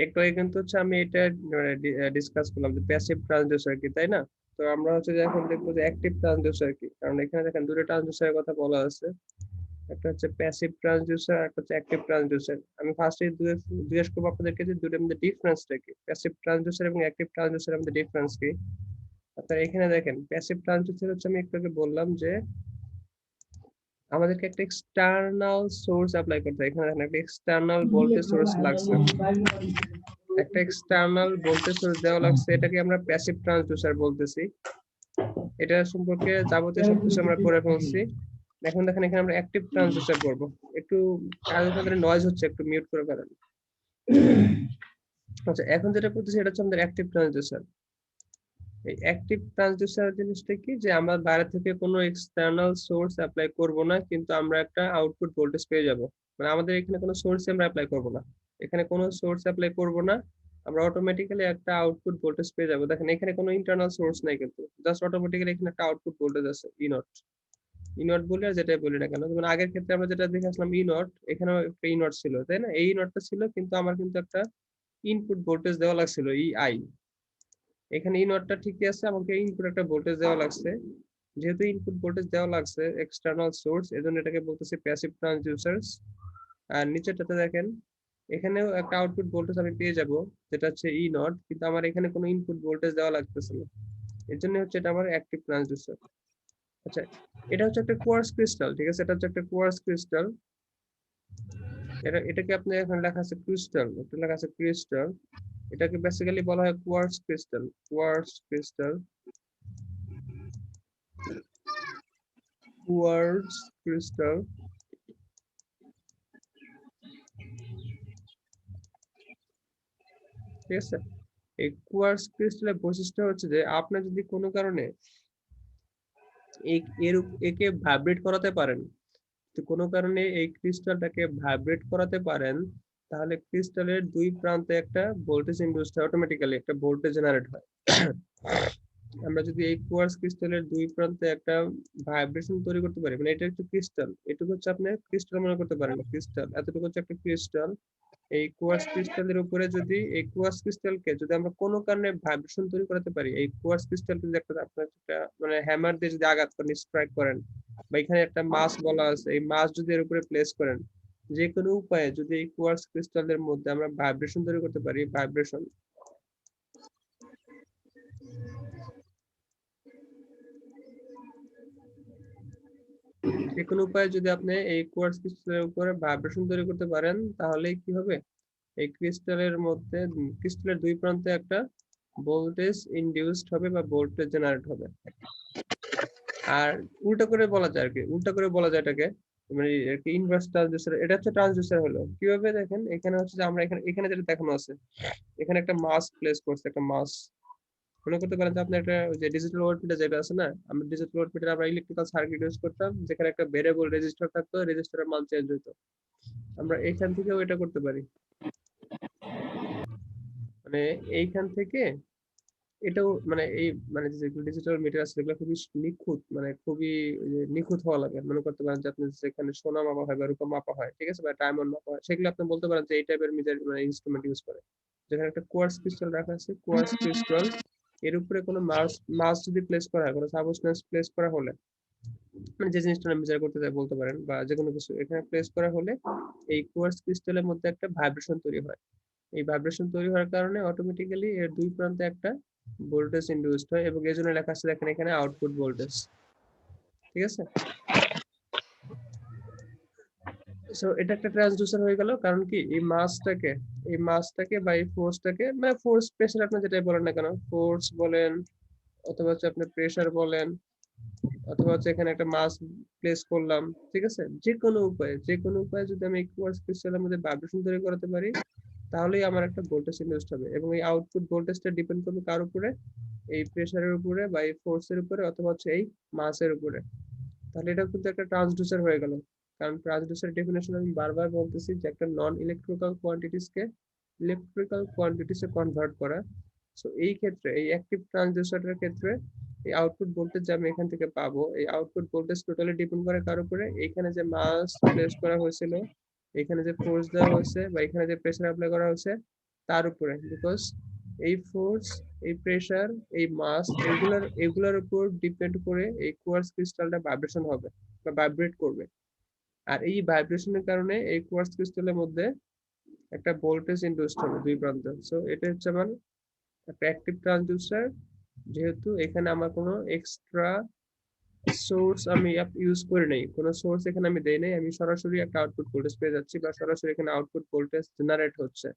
একটু আগে কিন্তু হচ্ছে আমি এটা ডিসকাস করলাম যে প্যাসিভ ট্রান্সডিউসার কি, তাই না? তো আমরা হচ্ছে যে এখন দেখবো যে অ্যাক্টিভ ট্রান্সডিউসার কি, কারণ এখানে দেখেন দুটো ট্রান্সডিউসারের কথা বলা আছে। একটা হচ্ছে প্যাসিভ ট্রান্সডিউসার, একটা হচ্ছে অ্যাক্টিভ ট্রান্সডিউসার। আমি ফার্স্টে জিজ্ঞেস করবো আপনাদেরকে যে দুটোর মধ্যে ডিফারেন্সটা কি, প্যাসিভ ট্রান্সডিউসার এবং অ্যাক্টিভ ট্রান্সডিউসারের মধ্যে ডিফারেন্স কি। আপনারা এখানে দেখেন প্যাসিভ ট্রান্সডিউসার হচ্ছে আমি একটু আগে বললাম যে আমাদেরকে একটা এক্সটার্নাল সোর্স অ্যাপ্লাই করতে হয়। এখানে দেখেন একটা এক্সটার্নাল ভোল্টেজ সোর্স লাগছে, একটা এক্সটার্নাল ভোল্টেজ সোর্স দেওয়া লাগছে, এটাকে আমরা প্যাসিভ ট্রান্সডিউসার বলতেছি। এটা সম্পর্কে যাবতীয় সবকিছু আমরা করে ফেলছি। এখন দেখেন এখানে আমরা অ্যাক্টিভ ট্রান্সডিউসার করব। একটু কাগজপত্রে নয়েজ হচ্ছে, একটু মিউট করে ফেলেন। আচ্ছা, এখন যেটা করতেছি এটা হচ্ছে আমাদের অ্যাক্টিভ ট্রান্সডিউসার। এই অ্যাক্টিভ ট্রান্সডিউসার জিনিসটা কি, যে আমরা বাইরে থেকে কোনো এক্সটার্নাল সোর্স অ্যাপ্লাই করব না, কিন্তু আমরা একটা আউটপুট ভোল্টেজ পেয়ে যাব। মানে আমাদের এখানে কোনো সোর্স আমরা অ্যাপ্লাই করব না, এখানে কোনো সোর্স অ্যাপ্লাই করব না, আমরা অটোমেটিক্যালি একটা আউটপুট ভোল্টেজ পেয়ে যাব। দেখেন এখানে কোনো ইন্টারনাল সোর্স নাই, কিন্তু জাস্ট অটোমেটিক্যালি এখানে একটা আউটপুট ভোল্টেজ আছে ই নট। ই নট বলি আর যেটাই বলি না কেন, যেমন আগের ক্ষেত্রে আমরা যেটা দেখে আসলাম ই নট, এখানেও একটা ই নট ছিল, তাই না? এই নটটা ছিল, কিন্তু আমার কিন্তু একটা ইনপুট ভোল্টেজ দেওয়া লাগছিল ই আই। এখানে ই নটটা ঠিকই আছে, আমাকে ইনপুট একটা ভোল্টেজ দেওয়া লাগছে। যেহেতু ইনপুট ভোল্টেজ দেওয়া লাগছে এক্সটার্নাল সোর্স, এজন্য এটাকে বলতেছি প্যাসিভ ট্রান্সডিউসারস। আর নিচেরটাতে দেখেন এখানেও একটা আউটপুট ভোল্টেজ আমি পেয়ে যাব, যেটা হচ্ছে ই নট, কিন্তু আমার এখানে কোনো ইনপুট ভোল্টেজ দেওয়া লাগতেছে না, এর জন্য হচ্ছে এটা আমার অ্যাক্টিভ ট্রান্সডিউসার। আচ্ছা, এটা হচ্ছে একটা কোয়ার্টজ ক্রিস্টাল, ঠিক আছে? এটা হচ্ছে একটা কোয়ার্টজ ক্রিস্টাল। এটাকে আপনি এখানে লেখা আছে ক্রিস্টাল, এটা লেখা আছে ক্রিস্টাল। এটাকে বেসিক্যালি বলা হয় quartz crystal, quartz crystal, quartz crystal. ঠিক আছে? এই কোয়ার্টজ ক্রিস্টালের বৈশিষ্ট্য হচ্ছে যে আপনি যদি কোনো কারণে একে ভাইব্রেট করাতে পারেন, তো কোনো কারণে এই ক্রিস্টালটাকে ভাইব্রেট করাতে পারেন, তাহলে ক্রিস্টালের দুই প্রান্তে একটা ভোল্টেজ ইনডিউসড হয়, অটোমেটিক্যালি একটা ভোল্টেজ জেনারেট হয়। আমরা যদি এই কোয়ার্টজ ক্রিস্টালের দুই প্রান্তে একটা ভাইব্রেশন তৈরি করতে পারি, মানে এটা একটু ক্রিস্টাল, এটুকু হচ্ছে আপনি ক্রিস্টাল মনে করতে পারেন, ক্রিস্টাল এতটুকু হচ্ছে একটা ক্রিস্টাল। এই কোয়ার্টজ ক্রিস্টালের উপরে যদি এই কোয়ার্টজ ক্রিস্টালকে যদি আমরা কোনো কারণে ভাইব্রেশন তৈরি করতে পারি, এই কোয়ার্টজ ক্রিস্টালকে যদি একটা আপনার একটা মানে হ্যামার দিয়ে যদি আঘাত করেন, স্ট্রাইক করেন, বা এখানে একটা মাস বলা আছে, এই মাস যদি এর উপরে প্লেস করেন, যে কোনো উপায়ে যদি এই কোয়ার্টজ ক্রিস্টালের মধ্যে আমরা ভাইব্রেশন তৈরি করতে পারি, ভাইব্রেশন, যে কোনো উপায়ে যদি আপনি এই কোয়ার্টজ ক্রিস্টালের উপরে ভাইব্রেশন তৈরি করতে পারেন, তাহলে কি হবে, এই ক্রিস্টালের মধ্যে ক্রিস্টালের দুই প্রান্তে একটা ভোল্টেজ ইনডিউসড হবে বা ভোল্টেজ জেনারেট হবে। আর উল্টা করে বলা যায় আর কি, উল্টা করে বলা যায় এটাকে, মানে একটা ইনভার্স ট্রান্সডিউসার, এটা হচ্ছে ট্রান্সডিউসার হলো কিভাবে দেখেন, এখানে হচ্ছে যে আমরা এখানে এখানে যেটা দেখানো আছে, এখানে একটা মাস প্লেস করছে, একটা মাস। মনে করতে পারেন যে আপনার একটা ওই যে ডিজিটাল ওয়াটমিটার যেটা আছে না, আমরা ডিজিটাল ওয়াটমিটার আমরা ইলেকট্রিক্যাল সার্কিট ইউজ করতাম, যেখানে একটা ভেরিয়েবল রেজিস্টার থাকতো, রেজিস্টারের মান চেঞ্জ হতো। আমরা এইখান থেকেও এটা করতে পারি, মানে এইখান থেকে এটাও মানে এই মানে যেগুলো ডিজিটাল মিটার আছে সেগুলো খুবই নিখুঁত, মানে খুবই নিখুঁত হওয়া লাগে। মনে করতে পারেন যে আপনি যেখানে সোনা মাপা হয় বা রূপা মাপা হয়, ঠিক আছে, বা ডায়মন্ড মাপা হয়, সেগুলো আপনি বলতে পারেন যে এই টাইপের মিটার মানে ইনস্ট্রুমেন্ট ইউজ করে। যেখানে একটা কোয়ার্টজ ক্রিস্টাল রাখা আছে, কোয়ার্টজ ক্রিস্টাল এর উপরে কোনো মাস মাস যদি প্লেস করা হয়, কোনো সাবস্টেন্স প্লেস করা হলে, মানে যে জিনিসটা মেজার করতে চাই বলতে পারেন, বা যে কোনো কিছু এখানে প্লেস করা হলে এই কোয়ার্টজ ক্রিস্টালের মধ্যে একটা ভাইব্রেশন তৈরি হয়। এই ভাইব্রেশন তৈরি হওয়ার কারণে অটোমেটিক্যালি এর দুই প্রান্তে একটা ভোল্টেজ ইনডিউসড হয়, এবং এই জন্য লেখা আছে দেখেন এখানে আউটপুট ভোল্টেজ। ঠিক আছে? সো এটা একটা ট্রান্সডিউসার হয়ে গেল, কারণ কি এই মাসটাকে বা এই ফোর্সটাকে, মানে ফোর্স প্রেসার আপনি যেটাই বলেন না কেন, ফোর্স বলেন অথবা হচ্ছে আপনি প্রেসার বলেন, অথবা হচ্ছে এখানে একটা মাস প্লেস করলাম, ঠিক আছে, যে কোনো উপায়ে যদি আমি কোয়ার্টজ ক্রিস্টালের মধ্যে ভাইব্রেশন তৈরি করতে পারি, তাহলেই আমার একটা ভোল্টেজ ইনডিউসড হবে, এবং এই আউটপুট ভোল্টেজটা ডিপেন্ড করবে কার উপরে, এই প্রেসারের উপরে বা এই ফোর্সের উপরে, অথবা হচ্ছে এই মাসের উপরে। তাহলে এটা কিন্তু একটা ট্রান্সডিউসার হয়ে গেল। কারণ ট্রান্সডিউসার ডেফিনেশন আমি বারবার বলতেছি যে একটা নন ইলেকট্রিক্যাল কোয়ান্টিটিসকে ইলেকট্রিক্যাল কোয়ান্টিটিসে কনভার্ট করা। সো এই ক্ষেত্রে এই অ্যাক্টিভ ট্রান্সডিউসারের ক্ষেত্রে এই আউটপুট ভোল্টেজ যে আমি এখান থেকে পাবো, এই আউটপুট ভোল্টেজ টোটালি ডিপেন্ড করে কার উপরে, এখানে যে মাস প্লেস করা হয়েছিল, এখানে যে ফোর্স দেওয়া হয়েছে, বা এখানে যে প্রেসার অ্যাপ্লাই করা হয়েছে, তার উপরে, বিকজ এই ফোর্স, এই প্রেসার, এই মাস, এগুলোর উপর ডিপেন্ড করে এই কোয়ার্টজ ক্রিস্টালটা ভাইব্রেশন হবে বা ভাইব্রেট করবে। আর এই ভাইব্রেশনের কারণে এই কোয়ার্টজ ক্রিস্টালের মধ্যে একটা ভোল্টেজ ইনডিউসড হবে দুই প্রান্তে। সো এটা হচ্ছে আমার একটা অ্যাক্টিভ ট্রান্সডিউসার। যেহেতু এখানে আমার কোনো এক্সট্রা সোর্স আমি ইউজ করি নাই, কোনো সোর্স এখানে আমি দেই নাই, আমি সরাসরি একটা আউটপুট ভোল্টেজ পেয়ে যাচ্ছি বা সরাসরি এখানে আউটপুট ভোল্টেজ জেনারেট হচ্ছে।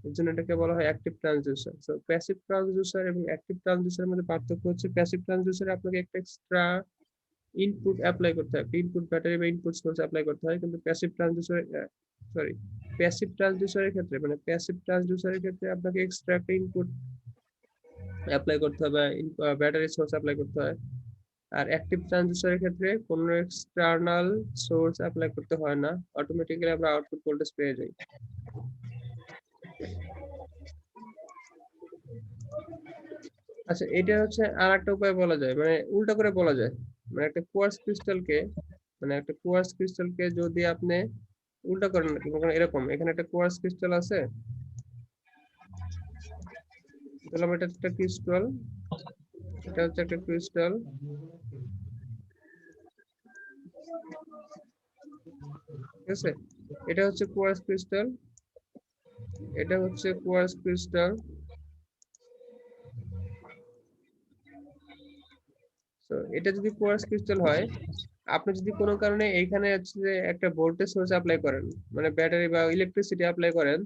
এর জন্য এটাকে বলা হয় active transducer. So passive transducer এবং অ্যাক্টিভ ট্রান্সডিউসারের মধ্যে পার্থক্য হচ্ছে প্যাসিভ ট্রান্সডিউসারে আপনাকে একটা এক্সট্রা ইনপুট অ্যাপ্লাই করতে হয়, ইনপুট ব্যাটারি বা ইনপুট সোর্স অ্যাপ্লাই করতে হয়, কিন্তু প্যাসিভ ট্রান্সডিউসারের ক্ষেত্রে মানে প্যাসিভ ট্রান্সডিউসারের ক্ষেত্রে আপনাকে এক্সট্রা একটা ইনপুট অ্যাপ্লাই করতে হবে, ব্যাটারি সোর্স অ্যাপ্লাই করতে হয়। আর অ্যাক্টিভ ট্রানজিস্টরের ক্ষেত্রে কোনো এক্সটার্নাল সোর্স অ্যাপ্লাই করতে হয় না, অটোমেটিক্যালি আমরা আউটপুট ভোল্টেজ পেয়ে যাই। আচ্ছা, এটা হচ্ছে আর একটা উপায় বলা যায়, মানে উল্টা করে বলা যায়, মানে একটা কোয়ার্টজ ক্রিস্টালকে যদি আপনি উল্টা করেন এরকম, এখানে একটা কোয়ার্টজ ক্রিস্টাল আছে, ধরলাম এটা একটা ক্রিস্টাল, এটা হচ্ছে একটা ক্রিস্টাল, ঠিক আছে? এটা হচ্ছে কোয়ার্টজ ক্রিস্টাল, এটা হচ্ছে কোয়ার্টজ ক্রিস্টাল। তো এটা যদি কোয়ার্টজ ক্রিস্টাল হয়, আপনি যদি কোনো কারণে এইখানে হচ্ছে যে একটা ভোল্টেজ সোর্স অ্যাপ্লাই করেন, মানে ব্যাটারি বা ইলেকট্রিসিটি অ্যাপ্লাই করেন,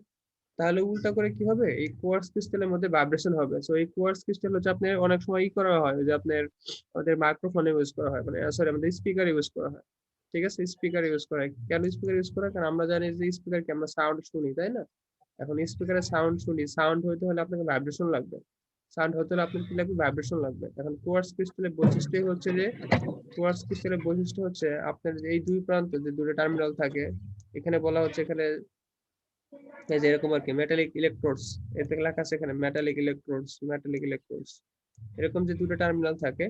তাহলে উল্টা করে কি হবে, এই কোয়ার্টজ ক্রিস্টালের মধ্যে ভাইব্রেশন হবে। সো এই কোয়ার্টজ ক্রিস্টাল হচ্ছে আপনার অনেক সময় করা হয়, যে আপনার আমাদের মাইক্রোফোন ইউজ করা হয়, মানে সরি আমাদের স্পিকার ইউজ করা হয়, ঠিক আছে? স্পিকার ইউজ করা হয় কেন? স্পিকার ইউজ করা হয় কারণ আমরা জানি যে স্পিকার কি আমরা সাউন্ড শুনি, তাই না? এখন স্পিকারে সাউন্ড শুনি, সাউন্ড হইতে হলে আপনাকে ভাইব্রেশন লাগবে, সাউন্ড হতে হলে আপনার কি লাগবে, ভাইব্রেশন লাগবে। এখন কোয়ার্টজ ক্রিস্টালের বৈশিষ্ট্যই হচ্ছে যে, কোয়ার্টজ ক্রিস্টালের বৈশিষ্ট্য হচ্ছে আপনার এই দুই প্রান্তে যে দুটো টার্মিনাল থাকে, এখানে বলা হচ্ছে এখানে এই যে এরকম আর কি মেটালিক ইলেকট্রোডস, এর থেকে লেখা আছে এখানে মেটালিক ইলেকট্রোডস, এরকম যে দুটো টার্মিনাল থাকে,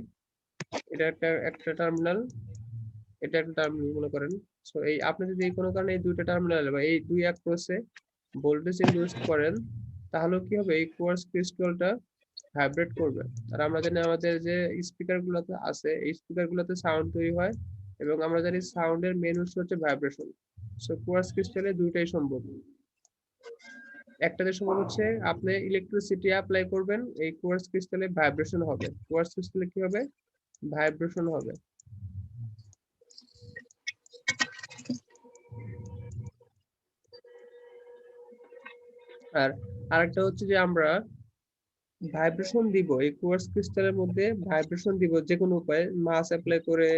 এটা একটা টার্মিনাল, এটা একটা টার্মিনাল মনে করেন। সো এই আপনি যদি এই কোনো কারণে এই দুইটা টার্মিনাল বা এই দুই অ্যাক্রোসে ভোল্টেজ ইনডিউস করেন, তাহলে কি হবে, এই কোয়ার্টজ ক্রিস্টালটা ভাইব্রেট করবে। আর আমরা জানি আমাদের যে স্পিকার গুলোতে আছে, এই স্পিকার গুলোতে সাউন্ড তৈরি হয়, এবং আমরা জানি সাউন্ডের মেন উৎস হচ্ছে ভাইব্রেশন। সো কোয়ার্টজ ক্রিস্টালে দুইটাই সম্ভব। একটাতে সম্ভব হচ্ছে আপনি ইলেকট্রিসিটি অ্যাপ্লাই করবেন, এই কোয়ার্টজ ক্রিস্টালে ভাইব্রেশন হবে, কোয়ার্টজ ক্রিস্টালে কি হবে, ভাইব্রেশন হবে। আর আরেকটা হচ্ছে যে আমরা ভাইব্রেশন দিব এই কোয়ার্টজ ক্রিস্টালের মধ্যে, ভাইব্রেশন দিব যে কোনো উপায়ে, মাস অ্যাপ্লাই করে,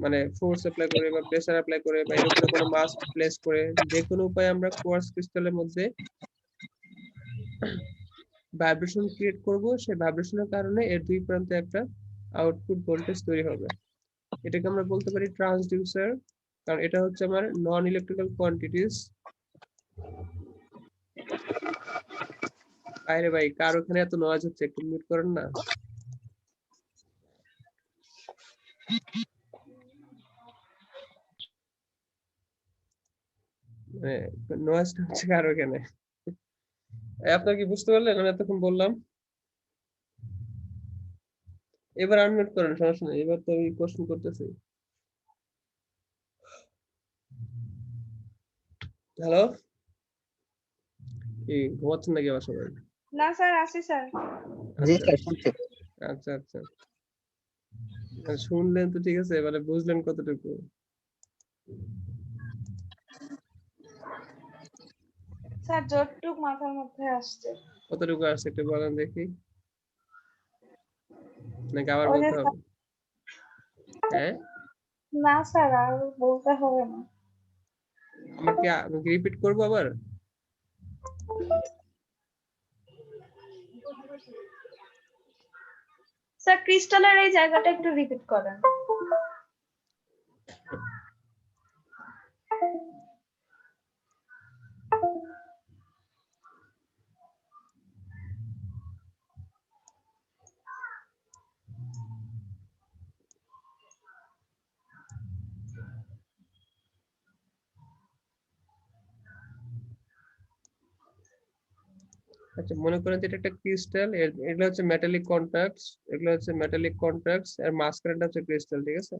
মানে ফোর্স অ্যাপ্লাই করে বা প্রেসার অ্যাপ্লাই করে বা এর উপরে কোনো মাস প্লেস করে, যে কোনো উপায়ে আমরা কোয়ার্টজ ক্রিস্টালের মধ্যে ভাইব্রেশন ক্রিয়েট করব। সেই ভাইব্রেশনের কারণে এর দুই প্রান্তে একটা আউটপুট ভোল্টেজ তৈরি হবে। এটাকে আমরা বলতে পারি ট্রান্সডিউসার, কারণ এটা হচ্ছে আমার নন ইলেকট্রিক্যাল কোয়ান্টিটিস। বাইরে ভাই কার ওখানে এত নয়েজ হচ্ছে, একটু মিউট করেন না। মানে নয়েজটা হচ্ছে কার ওখানে? আপনার কি বুঝতে পারলেন আমি এতক্ষণ বললাম? এবার আনমিউট করেন, সমস্যা নেই, এবার তো আমি কোশ্চেন করতেছি। হ্যালো, কি ঘুমাচ্ছেন নাকি আবার সবাই? না স্যার, আছি স্যার। জি আচ্ছা স্যার শুনছি। আচ্ছা আচ্ছা, শুনলেন তো ঠিক আছে, এবারে বুঝলেন কতটুকু? স্যার যতটুক মাথার মধ্যে আসছে। কতটুকু আসছে একটু বলেন দেখি, নাকি আবার ওই যে বলতে হবে? হ্যাঁ, না স্যার, আর বলতে হবে না। আমাকে রিপিট করবো আবার? স্যার ক্রিস্টালের এই জায়গাটা একটু রিপিট করেন। আচ্ছা মনে করেন যে এটা একটা ক্রিস্টাল, এগুলো হচ্ছে মেটালিক কন্ট্যাক্টস, এগুলো হচ্ছে মেটালিক কন্ট্যাক্টস আর মাঝখানেটা হচ্ছে ক্রিস্টাল, ঠিক আছে?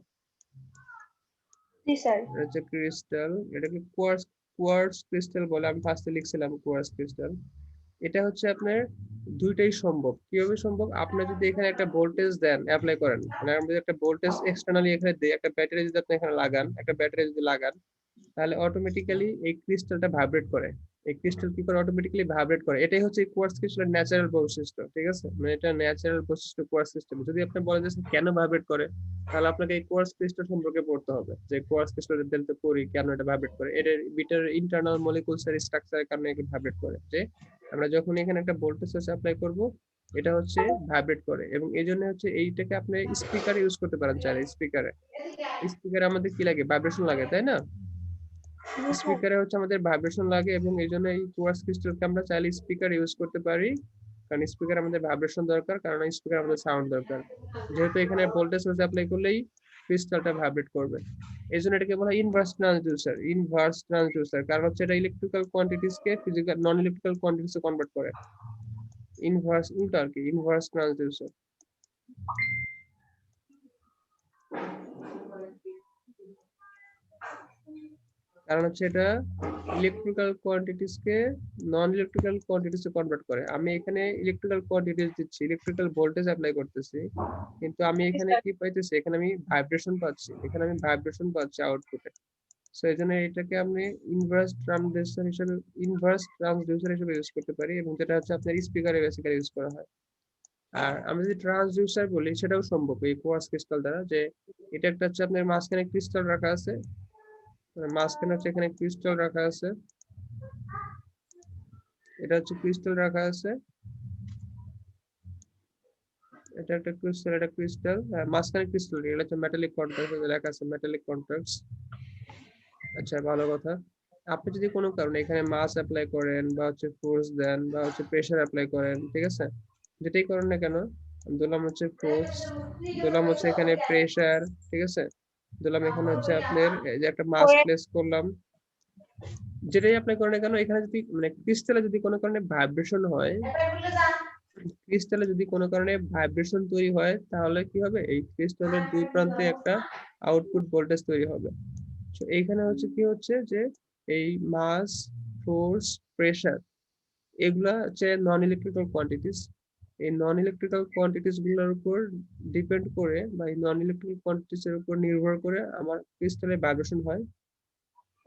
জি স্যার। এটা হচ্ছে ক্রিস্টাল, এটাকে কোয়ার্টজ কোয়ার্টজ ক্রিস্টাল বলে, আমি ফার্স্টে লিখছিলাম কোয়ার্টজ ক্রিস্টাল। এটা হচ্ছে আপনার দুইটাই সম্ভব। কিভাবে সম্ভব? আপনি যদি এখানে একটা ভোল্টেজ দেন, অ্যাপ্লাই করেন, মানে আমরা যদি একটা ভোল্টেজ এক্সটার্নালি এখানে দিই, একটা ব্যাটারি যদি আপনি এখানে লাগান, একটা ব্যাটারি যদি লাগান, তাহলে অটোমেটিক্যালি এই ক্রিস্টালটা ভাইব্রেট করে। এই ক্রিস্টাল কি করে? অটোমেটিক্যালি ভাইব্রেট করে। এটাই হচ্ছে কোয়ার্টজ ক্রিস্টালের ন্যাচারাল বৈশিষ্ট্য, ঠিক আছে? মানে এটা ন্যাচারাল বৈশিষ্ট্য কোয়ার্টজ ক্রিস্টাল। যদি আপনি বলেন যে স্যার কেন ভাইব্রেট করে, তাহলে আপনাকে এই কোয়ার্টজ ক্রিস্টাল সম্পর্কে পড়তে হবে, যে কোয়ার্টজ ক্রিস্টালের দিলতে পড়ি কেন এটা ভাইব্রেট করে, এটার বিটার ইন্টারনাল মলিকুলস এর স্ট্রাকচারের কারণে এটা ভাইব্রেট করে। যে আমরা যখন এখানে একটা ভোল্টেজ সোর্স অ্যাপ্লাই করব, এটা হচ্ছে ভাইব্রেট করে, এবং এই জন্য হচ্ছে এইটাকে আপনি স্পিকারে ইউজ করতে পারেন। চাইলে স্পিকারে, স্পিকারে আমাদের কি লাগে? ভাইব্রেশন লাগে, তাই না? জি স্যার। স্পিকারে হচ্ছে আমাদের ভাইব্রেশন লাগে, এবং এই জন্য এই কোয়ার্টজ ক্রিস্টালকে আমরা চাইলে স্পিকার ইউজ করতে পারি, কারণ স্পিকার আমাদের ভাইব্রেশন দরকার, কারণ স্পিকার আমাদের সাউন্ড দরকার। যেহেতু এখানে ভোল্টেজ সোর্স অ্যাপ্লাই করলেই ক্রিস্টালটা ভাইব্রেট করবে, এই জন্য এটাকে বলা হয় ইনভার্স ট্রান্সডিউসার। ইনভার্স ট্রান্সডিউসার কারণ হচ্ছে এটা ইলেকট্রিক্যাল কোয়ান্টিটিস কে ফিজিক্যাল নন ইলেকট্রিক্যাল কোয়ান্টিটিস এ কনভার্ট করে। ইনভার্স উল্টা আর কি, ইনভার্স ট্রান্সডিউসার। কারণ হচ্ছে এটা ইলেকট্রিক্যাল কোয়ান্টিটিস কে নন ইলেকট্রিক্যাল কোয়ান্টিটিস এ কনভার্ট করে। আমি এখানে ইলেকট্রিক্যাল কোয়ান্টিটিস দিচ্ছি, ইলেকট্রিক্যাল ভোল্টেজ অ্যাপ্লাই করতেছি, কিন্তু আমি জি এখানে স্যার। কি পাইতেছি? এখানে আমি ভাইব্রেশন পাচ্ছি, এখানে আমি ভাইব্রেশন পাচ্ছি আউটপুটে। সো এই জন্য এটাকে আমি ইনভার্স ট্রান্সডিউসার হিসেবে, ইনভার্স ট্রান্সডিউসার হিসেবে ইউজ করতে পারি, এবং যেটা হচ্ছে আপনার স্পিকারে বেসিক্যালি ইউজ করা হয়। আর আমি যদি ট্রান্সডিউসার বলি, সেটাও সম্ভব এই কোয়ার্টজ ক্রিস্টাল দ্বারা। যে এটা একটা হচ্ছে আপনার মাঝখানে ক্রিস্টাল রাখা আছে, মাঝখানে হচ্ছে এখানে ক্রিস্টাল রাখা আছে, এটা হচ্ছে ক্রিস্টাল রাখা আছে, এটা একটা ক্রিস্টাল, এটা ক্রিস্টাল, মাঝখানে ক্রিস্টাল, এটা হচ্ছে মেটালিক কন্ট্রাক্ট, লেখা আছে মেটালিক কন্ট্রাক্টস। আচ্ছা ভালো কথা। আপনি যদি কোনো কারণে এখানে মাস অ্যাপ্লাই করেন, বা হচ্ছে ফোর্স দেন, বা হচ্ছে প্রেসার অ্যাপ্লাই করেন, ঠিক আছে? যেটাই করেন না কেন, দিলাম হচ্ছে ফোর্স, দিলাম হচ্ছে এখানে প্রেসার, ঠিক আছে? দিলাম এখানে হচ্ছে আপনার এই যে একটা মাস প্লেস করলাম, যেটাই অ্যাপ্লাই করেন না কেন, এখানে যদি মানে ক্রিস্টালে যদি কোনো কারণে ভাইব্রেশন হয়, ক্রিস্টালে যদি কোনো কারণে ভাইব্রেশন তৈরি হয়, তাহলে কি হবে? এই ক্রিস্টালের দুই প্রান্তে একটা আউটপুট ভোল্টেজ তৈরি হবে। তো এইখানে হচ্ছে কি হচ্ছে যে এই মাস, ফোর্স, প্রেসার, এগুলা হচ্ছে নন ইলেকট্রিক্যাল কোয়ান্টিটিস। এই নন ইলেকট্রিক্যাল কোয়ান্টিটিস গুলোর উপর ডিপেন্ড করে, বা এই নন ইলেকট্রিক্যাল কোয়ান্টিটিস এর উপর নির্ভর করে আমার ক্রিস্টালে ভাইব্রেশন হয়।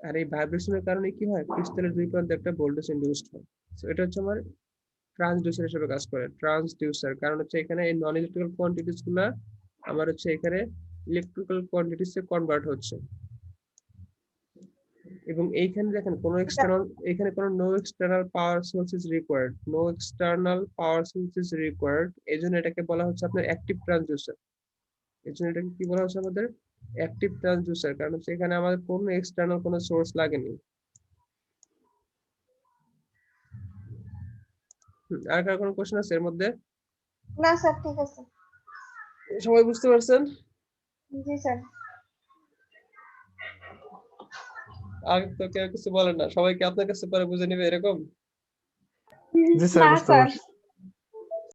আর এই ভাইব্রেশনের কারণে কি হয়? ক্রিস্টালের দুই প্রান্তে একটা ভোল্টেজ ইনডিউসড হয়। তো এটা হচ্ছে আমার ট্রান্সডিউসার হিসেবে কাজ করে, ট্রান্সডিউসার। কারণ হচ্ছে এখানে এই নন ইলেকট্রিক্যাল কোয়ান্টিটিস গুলা আমার হচ্ছে এখানে ইলেকট্রিক্যাল কোয়ান্টিটিস এ কনভার্ট হচ্ছে। এবং এইখানে দেখেন কোনো এক্সটার্নাল, এখানে কোনো no external power source is required, no external power source is required. এই জন্য এটাকে বলা হচ্ছে আপনার অ্যাক্টিভ ট্রান্সডিউসার। এই জন্য এটাকে কি বলা হচ্ছে আমাদের? Active transducer. কারণ হচ্ছে এখানে আমাদের কোনো এক্সটার্নাল কোনো সোর্স লাগেনি। আর কার কোনো কোশ্চেন আছে এর মধ্যে? না স্যার, ঠিক আছে। সবাই বুঝতে পারছেন? জি স্যার। আর তো কেউ কিছু বলেন না, সবাই কি আপনার কাছে পরে বুঝে নিবে এরকম? জি স্যার, না বুঝতে স্যার। পারছি।